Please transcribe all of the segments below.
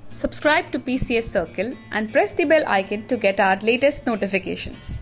Subscribe to PCS Circle and press the bell icon to get our latest notifications.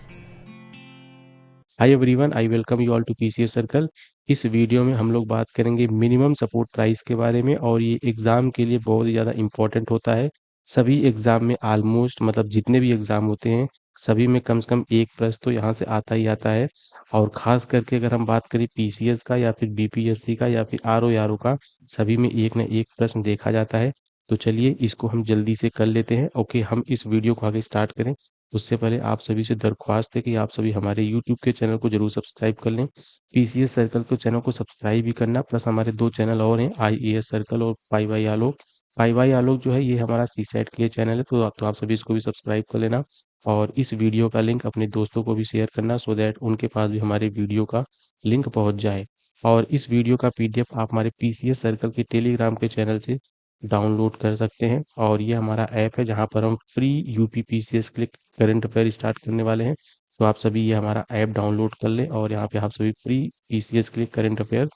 Hi everyone, I welcome you all to PCS circle. इस वीडियो में हम लोग बात करेंगे minimum support price के बारे में, और ये एग्ज़ाम के लिए बहुत ही ज़्यादा इम्पोर्टेंट होता है। सभी एग्ज़ाम में ऑलमोस्ट मतलब जितने भी एग्ज़ाम होते हैं सभी में कम से कम एक प्रश्न तो यहाँ से आता ही आता है। और ख़ास करके अगर हम बात करें पीसीएस का या फिर बीपीएससी का या फिर आरओ का, सभी में एक न एक प्रश्न देखा जाता है। तो चलिए इसको हम जल्दी से कर लेते हैं। ओके, हम इस वीडियो को आगे स्टार्ट करें उससे पहले आप सभी से दरख्वास्त है कि आप सभी हमारे यूट्यूब के चैनल को जरूर सब्सक्राइब कर लें। पीसीएस सर्कल के चैनल को सब्सक्राइब भी करना, प्लस हमारे दो चैनल और हैं, आईएएस सर्कल और पाई वाई आलोक। पाई वाई आलोक जो है ये हमारा सीसैट के लिए चैनल है, तो आप सभी इसको भी सब्सक्राइब कर लेना। और इस वीडियो का लिंक अपने दोस्तों को भी शेयर करना, सो दैट उनके पास भी हमारे वीडियो का लिंक पहुंच जाए। और इस वीडियो का पीडीएफ आप हमारे पीसीएस सर्कल के टेलीग्राम के चैनल से डाउनलोड कर सकते हैं। और ये हमारा ऐप है जहाँ पर हम फ्री यूपी पीसीएस के लिए करंट अफेयर स्टार्ट करने वाले हैं। तो आप सभी ये हमारा ऐप डाउनलोड कर लें और यहाँ पे आप सभी फ्री पीसीएस के लिए करंट अफेयर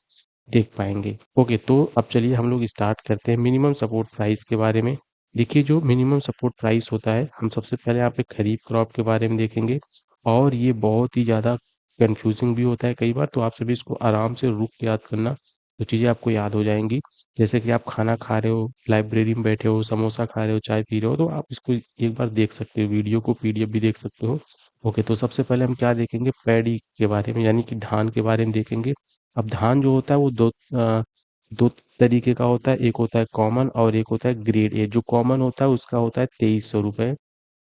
देख पाएंगे। ओके, तो अब चलिए हम लोग स्टार्ट करते हैं मिनिमम सपोर्ट प्राइस के बारे में। देखिए, जो मिनिमम सपोर्ट प्राइस होता है, हम सबसे पहले यहाँ पे खरीफ क्रॉप के बारे में देखेंगे। और ये बहुत ही ज़्यादा कंफ्यूजिंग भी होता है कई बार, तो आप सभी इसको आराम से रुक के याद करना, तो चीज़ें आपको याद हो जाएंगी। जैसे कि आप खाना खा रहे हो, लाइब्रेरी में बैठे हो, समोसा खा रहे हो, चाय पी रहे हो, तो आप इसको एक बार देख सकते हो, वीडियो को पीडीएफ भी देख सकते हो। ओके, तो सबसे पहले हम क्या देखेंगे, पैडी के बारे में, यानी कि धान के बारे में देखेंगे। अब धान जो होता है वो दो तरीके का होता है, एक होता है कॉमन और एक होता है ग्रेड ए। जो कॉमन होता है उसका होता है 2300 रुपये।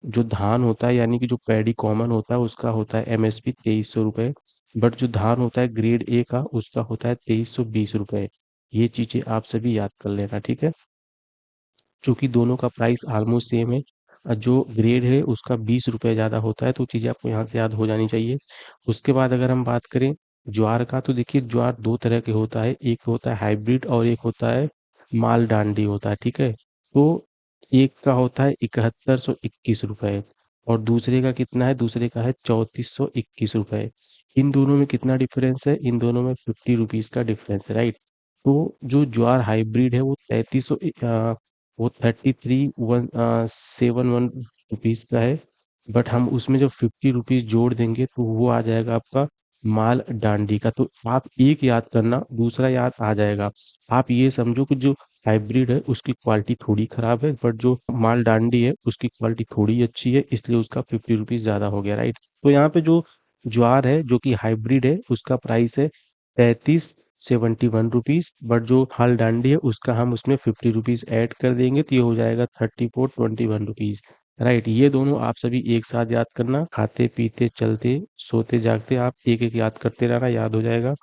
जो धान होता है यानी कि जो पैडी कॉमन होता है उसका होता है एमएसपी 2300 रुपये। बट जो धान होता है ग्रेड ए का उसका होता है 2320 रुपये। ये चीज़ें आप सभी याद कर लेना, ठीक है। चूंकि दोनों का प्राइस ऑलमोस्ट सेम है, जो ग्रेड है उसका 20 रुपये ज़्यादा होता है, तो चीज़ें आपको यहाँ से याद हो जानी चाहिए। उसके बाद अगर हम बात करें ज्वार का, तो देखिए ज्वार दो तरह के होता है, एक होता है हाइब्रिड और एक होता है माल डांडी होता है, ठीक है। तो एक का होता है 7121 रुपये और दूसरे का कितना है, दूसरे का है 3421 रुपये। इन दोनों में कितना डिफरेंस है, इन दोनों में 50 रुपीज़ का डिफरेंस है, राइट। तो जो ज्वार हाइब्रिड है वो 3300 वो 33,171 रुपीज़ का है। बट हम उसमें जब 50 रुपीज़ जोड़ देंगे तो वो आ जाएगा आपका माल डांडी का। तो आप एक याद करना, दूसरा याद आ जाएगा। आप ये समझो कि जो हाइब्रिड है उसकी क्वालिटी थोड़ी खराब है, बट जो माल डांडी है उसकी क्वालिटी थोड़ी अच्छी है, इसलिए उसका 50 रुपीज़ ज़्यादा हो गया, राइट। तो यहाँ पे जो ज्वार है जो कि हाइब्रिड है उसका प्राइस है 3371 रुपीज़। बट जो हाल डांडी है उसका हम उसमें 50 रुपीज़ ऐड कर देंगे, तो ये हो जाएगा 3421 रुपीज़, राइट। ये दोनों आप सभी एक साथ याद करना, खाते पीते चलते सोते जागते आप एक एक याद करते रहना, याद हो जाएगा।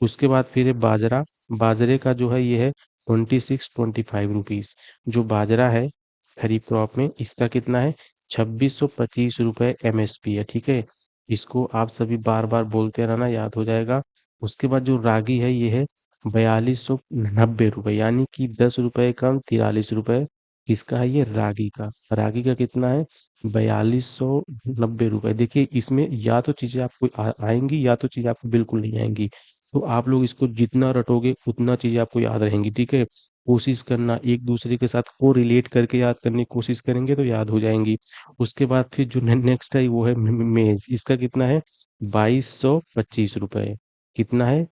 उसके बाद फिर है बाजरा। बाजरे का जो है ये है 2625 रुपीज़। जो बाजरा है खरीफ क्रॉप में इसका कितना है, 2625 रुपये एमएसपी है, ठीक है। इसको आप सभी बार बार बोलते रहना, याद हो जाएगा। उसके बाद जो रागी है ये है 4290 रुपये, यानी कि 10 रुपये कम 43 रुपये। किसका है ये, रागी का। रागी का कितना है, 4290 रुपये। देखिए इसमें या तो चीज़ें आपको आएंगी या तो चीज़ें आपको बिल्कुल नहीं आएंगी। तो आप लोग इसको जितना रटोगे उतना चीज़ें आपको याद रहेंगी, ठीक है। कोशिश करना एक दूसरे के साथ को रिलेट करके याद करने की कोशिश करेंगे तो याद हो जाएंगी। उसके बाद फिर जो नेक्स्ट है वो है मेज। इसका कितना है, 2225 रुपये। कितना है,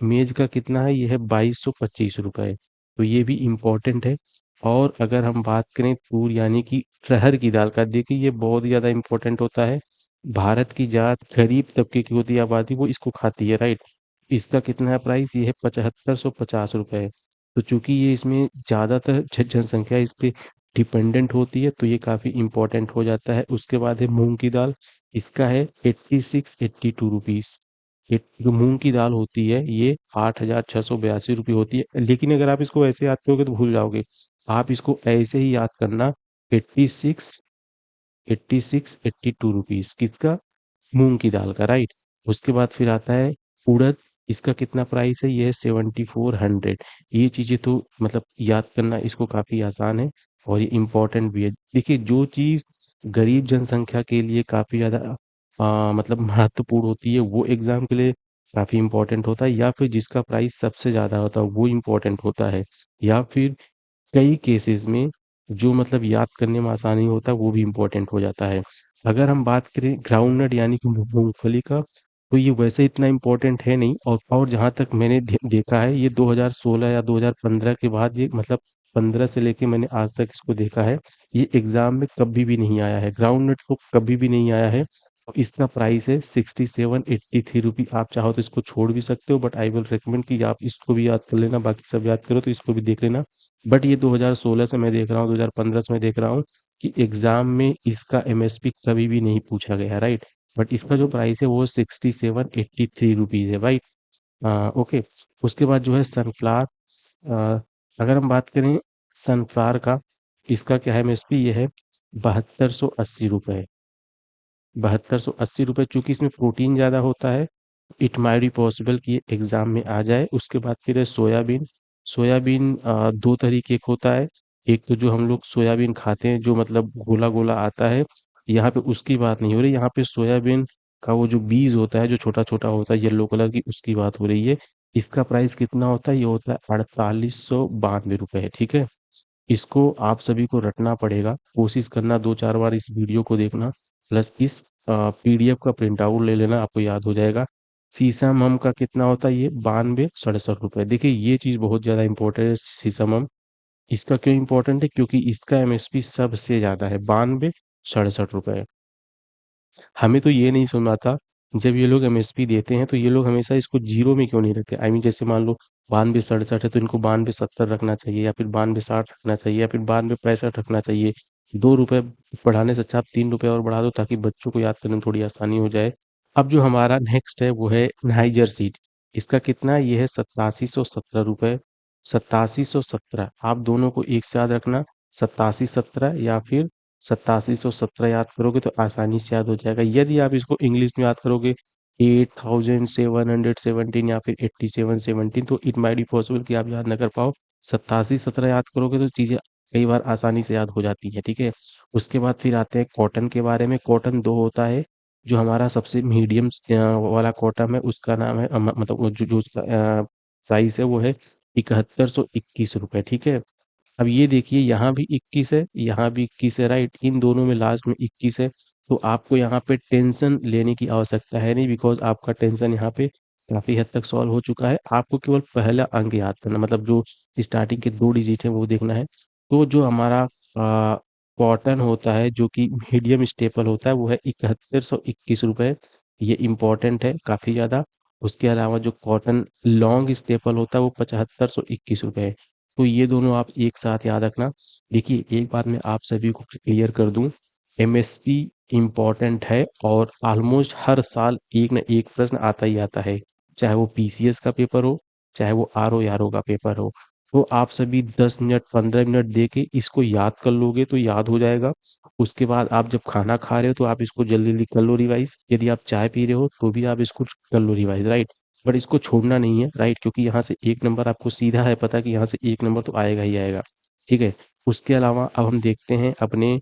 मेज का कितना है, ये है 2225 रुपये। तो ये भी इम्पोर्टेंट है। और अगर हम बात करें तूर यानी कि अरहर की दाल का, देखिए ये बहुत ही ज़्यादा इम्पोर्टेंट होता है। भारत की ज़्यादा गरीब तबके की होती है आबादी, वो इसको खाती है, राइट। इसका कितना है प्राइस, ये है 7550 रुपये। तो चूंकि ये इसमें ज़्यादातर जनसंख्या इस पे डिपेंडेंट होती है, तो ये काफ़ी इम्पोर्टेंट हो जाता है। उसके बाद है मूंग की दाल। इसका है 8682 रुपीज़। ये जो मूंग की दाल होती है ये 8682 होती है, लेकिन अगर आप इसको ऐसे याद करोगे तो भूल जाओगे। आप इसको ऐसे ही याद करना, 8682 रुपीज़ किसका, मूंग की दाल का, राइट। उसके बाद फिर आता है उड़द। इसका कितना प्राइस है, ये है 7400। ये चीज़ें तो मतलब याद करना इसको काफ़ी आसान है और ये इम्पोर्टेंट भी है। देखिए जो चीज़ गरीब जनसंख्या के लिए काफ़ी ज़्यादा मतलब महत्वपूर्ण होती है वो एग्जाम के लिए काफ़ी इम्पोर्टेंट होता है, या फिर जिसका प्राइस सबसे ज़्यादा होता है वो इम्पोर्टेंट होता है, या फिर कई केसेस में जो मतलब याद करने में आसानी होता है वो भी इम्पोर्टेंट हो जाता है। अगर हम बात करें ग्राउंडनट यानी कि मूंगफली का, तो ये वैसे इतना इम्पोर्टेंट है नहीं। और जहाँ तक मैंने देखा है, ये 2016 या 2015 के बाद, ये मतलब 15 से लेके मैंने आज तक इसको देखा है, ये एग्जाम में कभी भी नहीं आया है, ग्राउंडनट को कभी भी नहीं आया है। और इसका प्राइस है 6783 रुपी। आप चाहो तो इसको छोड़ भी सकते हो, बट आई विल रिकमेंड कि आप इसको भी याद कर लेना, बाकी सब याद करो तो इसको भी देख लेना। बट ये 2016 से मैं देख रहा हूँ, 2015 से मैं देख रहा हूँ कि एग्जाम में इसका एमएसपी कभी भी नहीं पूछा गया, राइट। बट इसका जो प्राइस है वो 6783 रुपीज है, राइट। ओके। उसके बाद जो है सनफ्लावर, अगर हम बात करें सनफ्लावर का, इसका क्या है एमएसपी, ये है 7280 रुपये। 7280 रुपये, चूंकि इसमें प्रोटीन ज़्यादा होता है, इट माइट बी पॉसिबल कि ये एग्जाम में आ जाए। उसके बाद फिर है सोयाबीन। सोयाबीन दो तरीके का होता है। एक तो जो हम लोग सोयाबीन खाते हैं, जो मतलब गोला गोला आता है, यहाँ पे उसकी बात नहीं हो रही, यहाँ पे सोयाबीन का वो जो बीज होता है, जो छोटा छोटा होता है येलो कलर की, उसकी बात हो रही है। इसका प्राइस कितना होता है, ये होता है 4892 रुपये, ठीक है। इसको आप सभी को रटना पड़ेगा, कोशिश करना 2-4 बार इस वीडियो को देखना, प्लस इस पीडीएफ का प्रिंट आउट ले लेना, आपको याद हो जाएगा। शीशम हम का कितना होता है, ये 9267 रुपये। देखिए ये चीज़ बहुत ज़्यादा इंपॉर्टेंट है, शीशम हम। इसका क्यों इंपॉर्टेंट है, क्योंकि इसका एमएसपी सबसे ज़्यादा है, 9267 रुपये। हमें तो ये नहीं सुनना था, जब ये लोग एमएसपी देते हैं तो ये लोग हमेशा इसको जीरो में क्यों नहीं रखते। आई मीन जैसे मान लो 9267 है तो इनको 9270 रखना चाहिए, या फिर 9260 रखना चाहिए, या फिर 9265 रखना चाहिए। 2 रुपए बढ़ाने से अच्छा आप 3 रुपए और बढ़ा दो, ताकि बच्चों को याद करने में थोड़ी आसानी हो जाए। अब जो हमारा नेक्स्ट है वो है नाइजर सीट। इसका कितना है, ये है 8717 रुपये। 8717, आप दोनों को एक साथ रखना, 8717 या फिर 8717 याद करोगे तो आसानी से याद हो जाएगा। यदि आप इसको इंग्लिश में याद करोगे 8717 या फिर 8717, तो इट माइट बी पॉसिबल कि आप याद ना कर पाओ। 8717 याद करोगे तो चीज़ें कई बार आसानी से याद हो जाती है, ठीक है। उसके बाद फिर आते हैं कॉटन के बारे में। कॉटन दो होता है, जो हमारा सबसे मीडियम वाला कॉटन है उसका नाम है मतलब वो जो जो उसका प्राइस है वो है 7121 रुपये, ठीक है। अब ये देखिए, यहाँ भी 21 है, यहाँ भी 21 है, राइट। इन दोनों में लास्ट में 21 है। तो आपको यहाँ पे टेंशन लेने की आवश्यकता है नहीं, बिकॉज आपका टेंशन यहाँ पे काफी हद तक सॉल्व हो चुका है। आपको केवल पहला अंक याद करना, मतलब जो स्टार्टिंग के 2 डिजिट है वो देखना है। तो जो हमारा कॉटन होता है, जो कि मीडियम स्टेपल होता है, वो है 7121 रुपये। ये इंपॉर्टेंट है काफी ज्यादा। उसके अलावा जो कॉटन लॉन्ग स्टेपल होता है वो 7521 रुपये है। तो ये दोनों आप एक साथ याद रखना। देखिए एक बात मैं आप सभी को क्लियर कर दूं, एमएसपी इम्पॉर्टेंट है, और ऑलमोस्ट हर साल एक न एक प्रश्न आता ही आता है, चाहे वो पीसीएस का पेपर हो, चाहे वो आरओ यारो का पेपर हो। तो आप सभी 10 मिनट 15 मिनट दे के इसको याद कर लोगे तो याद हो जाएगा। उसके बाद आप जब खाना खा रहे हो तो आप इसको जल्दी जल्दी कर लो रिवाइज, यदि आप चाय पी रहे हो तो भी आप इसको कर लो रिवाइज, राइट। बट इसको छोड़ना नहीं है, राइट, क्योंकि यहाँ से 1 नंबर आपको सीधा है पता कि यहाँ से 1 नंबर तो आएगा ही आएगा, ठीक है। उसके अलावा अब हम देखते हैं अपने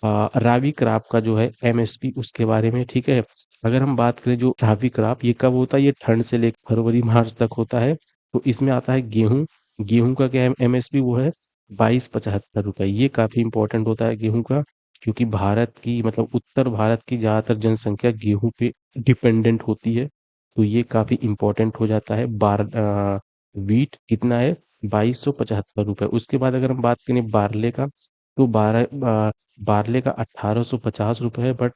रावी क्राफ्ट का जो है एमएसपी, उसके बारे में, ठीक है। अगर हम बात करें जो रावी क्राफ्ट, ये कब होता है, ये ठंड से लेकर फरवरी मार्च तक होता है। तो इसमें आता है गेहूं। गेहूं का क्या एमएसपी, वो है 2275 रुपये। ये काफी इंपॉर्टेंट होता है गेहूं का, क्योंकि भारत की मतलब उत्तर भारत की ज्यादातर जनसंख्या गेहूं पे डिपेंडेंट होती है। तो ये काफी इंपॉर्टेंट हो जाता है। वीट कितना है, 2275 रुपये। उसके बाद अगर हम बात करें बारले का, तो बारले का 1850 रुपये है। बट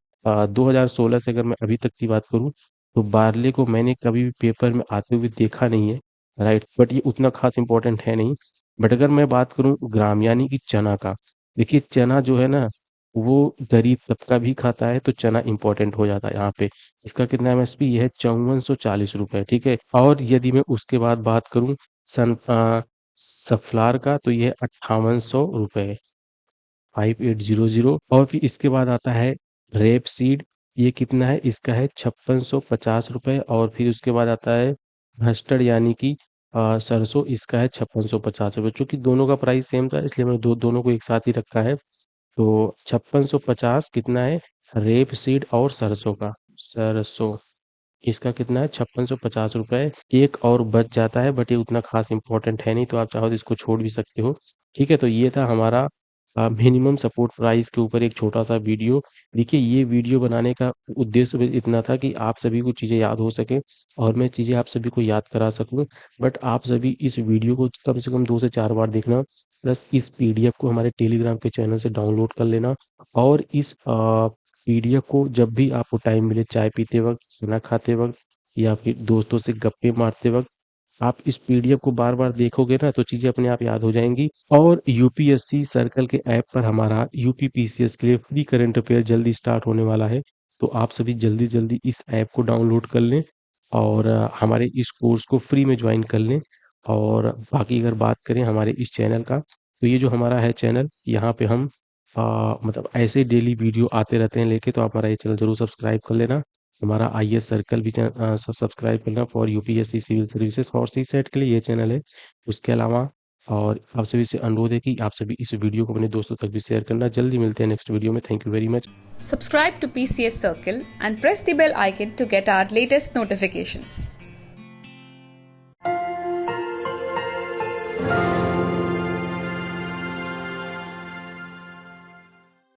2016 से अगर मैं अभी तक की बात करूं, तो बारले को मैंने कभी भी पेपर में आते हुए देखा नहीं है, राइट। बट ये उतना खास इंपॉर्टेंट है नहीं। बट अगर मैं बात करूं ग्राम यानी कि चना का, देखिए चना जो है ना, वो गरीब तबका भी खाता है, तो चना इंपॉर्टेंट हो जाता है यहाँ पे। इसका कितना एमएसपी, ये है 5440 रुपये, ठीक है। और यदि मैं उसके बाद बात करूं सफलार का, तो ये है 5800 रुपये, 5800। और फिर इसके बाद आता है रेप सीड। ये कितना है, इसका है 5650 रुपये। और फिर उसके बाद आता है मस्टर्ड यानी कि सरसों, इसका है 5650 रुपये। चूंकि दोनों का प्राइस सेम था, इसलिए मैंने दोनों को एक साथ ही रखा है। तो 5650 कितना है, रेप सीड और सरसों का, सरसों, इसका कितना है 5650 रुपये। एक और बच जाता है, बट ये उतना खास इंपॉर्टेंट है नहीं, तो आप चाहो तो इसको छोड़ भी सकते हो, ठीक है। तो ये था हमारा मिनिमम सपोर्ट प्राइस के ऊपर एक छोटा सा वीडियो। देखिए, ये वीडियो बनाने का उद्देश्य भी इतना था कि आप सभी को चीज़ें याद हो सकें और मैं चीज़ें आप सभी को याद करा सकूं। बट आप सभी इस वीडियो को कम से कम 2 से 4 बार देखना, प्लस इस पीडीएफ को हमारे टेलीग्राम के चैनल से डाउनलोड कर लेना। और इस पीडीएफ को जब भी आपको टाइम मिले, चाय पीते वक्त, खाना खाते वक्त, या फिर दोस्तों से गप्पे मारते वक्त, आप इस पीडीएफ को बार बार देखोगे ना तो चीज़ें अपने आप याद हो जाएंगी। और यूपीएससी सर्कल के ऐप पर हमारा यूपी पीसीएस के लिए फ्री करंट अफेयर जल्दी स्टार्ट होने वाला है। तो आप सभी जल्दी जल्दी इस ऐप को डाउनलोड कर लें और हमारे इस कोर्स को फ्री में ज्वाइन कर लें। और बाकी अगर बात करें हमारे इस चैनल का, तो ये जो हमारा है चैनल, यहाँ पे हम मतलब ऐसे डेली वीडियो आते रहते हैं लेके, तो आप हमारा ये चैनल जरूर सब्सक्राइब कर लेना। हमारा आईएएस सर्कल भी सब्सक्राइब करना फॉर यूपीएससी सिविल सर्विसेज और सी सेट के लिए ये चैनल है। उसके अलावा और आप सभी से अनुरोध है कि आप सभी इस वीडियो को अपने दोस्तों तक भी शेयर करना। जल्दी मिलते हैं नेक्स्ट वीडियो में। Thank you very much. Subscribe to PCS Circle and press the bell icon to get our latest notifications.